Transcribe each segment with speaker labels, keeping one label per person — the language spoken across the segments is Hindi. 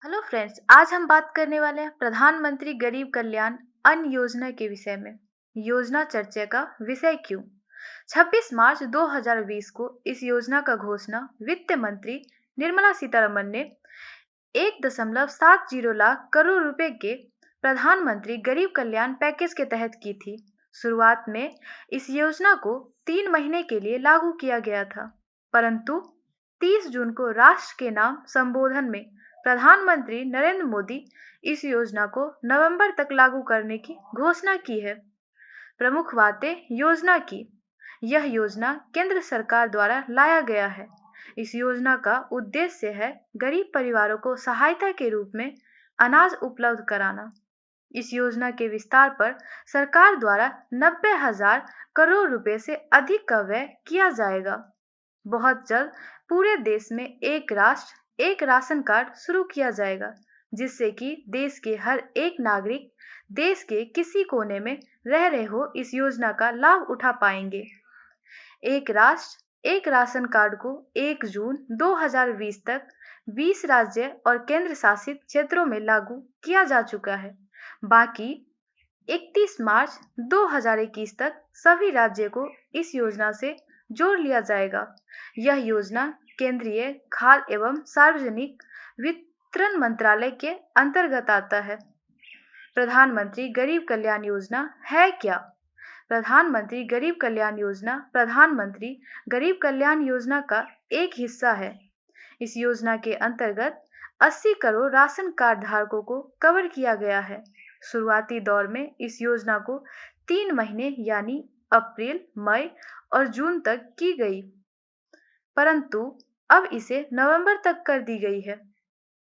Speaker 1: हेलो फ्रेंड्स, आज हम बात करने वाले हैं प्रधानमंत्री गरीब कल्याण अन्न योजना के विषय में। योजना चर्चा का विषय क्यों? 26 मार्च 2020 को इस योजना का घोषणा वित्त मंत्री निर्मला सीतारमण ने 1.70 लाख करोड़ रुपए के प्रधानमंत्री गरीब कल्याण पैकेज के तहत की थी। शुरुआत में इस योजना को 3 महीने के लिए लागू किया गया था, परंतु 30 जून को राष्ट्र के नाम संबोधन में प्रधानमंत्री नरेंद्र मोदी इस योजना को नवंबर तक लागू करने की घोषणा की है। प्रमुख बातें योजना की। यह योजना केंद्र सरकार द्वारा लाया गया है। इस योजना का उद्देश्य है गरीब परिवारों को सहायता के रूप में अनाज उपलब्ध कराना। इस योजना के विस्तार पर सरकार द्वारा 90,000 करोड़ रुपए से अधिक का व्यय किया जाएगा। बहुत जल्द पूरे देश में एक राष्ट्र एक राशन कार्ड शुरू किया जाएगा, जिससे कि देश के हर एक नागरिक देश के किसी कोने में रह रहे हो इस योजना का लाभ उठा पाएंगे। एक राष्ट्र एक राशन कार्ड को 1 जून 2020 तक 20 राज्य और केंद्र शासित क्षेत्रों में लागू किया जा चुका है। बाकी 31 मार्च 2021 तक सभी राज्यों को इस योजना से जोड़ लिया जाएगा। यह योजना केंद्रीय खाद्य एवं सार्वजनिक वितरण मंत्रालय के अंतर्गत आता है। प्रधानमंत्री गरीब कल्याण योजना है क्या? प्रधानमंत्री गरीब कल्याण योजना प्रधानमंत्री गरीब कल्याण योजना का एक हिस्सा है। इस योजना के अंतर्गत 80 करोड़ राशन कार्ड धारकों को कवर किया गया है। शुरुआती दौर में इस योजना को 3 महीने यानी अप्रैल, मई और जून तक की गई, परंतु अब इसे नवंबर तक कर दी गई है।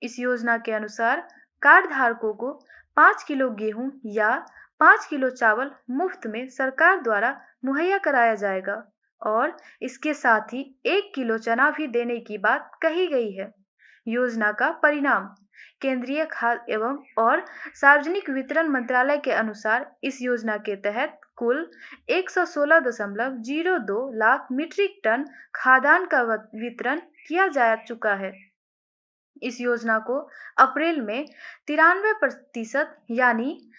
Speaker 1: इस योजना के अनुसार कार्ड धारकों को 5 किलो गेहूं या 5 किलो चावल मुफ्त में सरकार द्वारा मुहैया कराया जाएगा और इसके साथ ही 1 किलो चना भी देने की बात कही गई है। योजना का परिणाम। केंद्रीय खाद्य एवं और सार्वजनिक वितरण मंत्रालय के अनुसार इस योजना के तहत कुल 116.02 लाख मीट्रिक टन खाद्यान्न का वितरण किया जा चुका है। इस योजना को अप्रैल में 93% यानी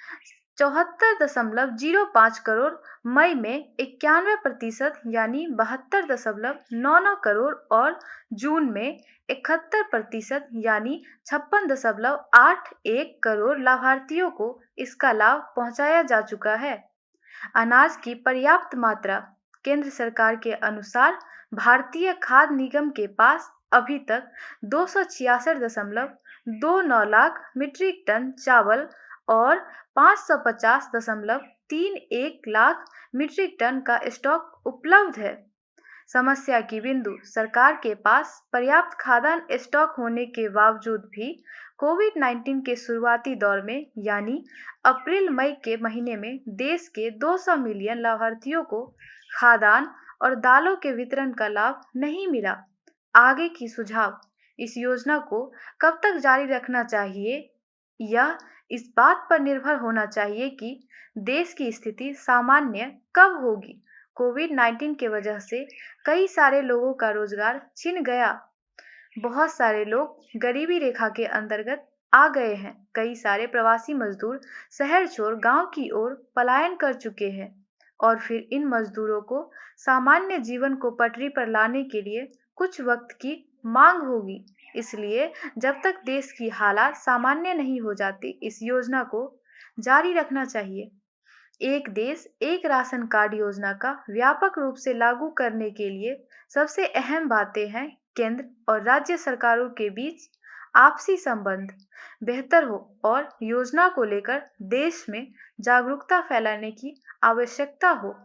Speaker 1: 74.05 करोड़, मई में 91% यानी 72.99 करोड़ और जून में 71% यानी 56.81 करोड़ लाभार्थियों को इसका लाभ पहुंचाया जा चुका है। अनाज की पर्याप्त मात्रा। केंद्र सरकार के अनुसार भारतीय खाद्य निगम के पास अभी तक 266.29 लाख मीट्रिक टन चावल और 550.31 लाख मीट्रिक टन का स्टॉक उपलब्ध है। समस्या की बिंदु। सरकार के पास पर्याप्त खाद्यान्न स्टॉक होने के बावजूद भी कोविड-19 के शुरुआती दौर में यानी अप्रैल मई के महीने में देश के 200 मिलियन लाभार्थियों को खाद्यान्न और दालों के वितरण का लाभ नहीं मिला। आगे की सुझाव। इस योजना को कब तक जारी रखना चाहिए? यह इस बात पर निर्भर होना चाहिए कि देश की स्थिति सामान्य कब होगी। कोविड-19 की वजह से कई सारे लोगों का रोजगार छिन गया। बहुत सारे लोग गरीबी रेखा के अंतर्गत आ गए हैं। कई सारे प्रवासी मजदूर शहर छोड़ गांव की ओर पलायन कर चुके हैं और फिर इन मजदूरों को सामान्य जीवन को पटरी पर लाने के लिए कुछ वक्त की मांग होगी। इसलिए जब तक देश की हालात सामान्य नहीं हो जाती, इस योजना को जारी रखना चाहिए। एक देश एक राशन कार्ड योजना का व्यापक रूप से लागू करने के लिए सबसे अहम बातें हैं केंद्र और राज्य सरकारों के बीच आपसी संबंध बेहतर हो और योजना को लेकर देश में जागरूकता फैलाने की आवश्यकता हो।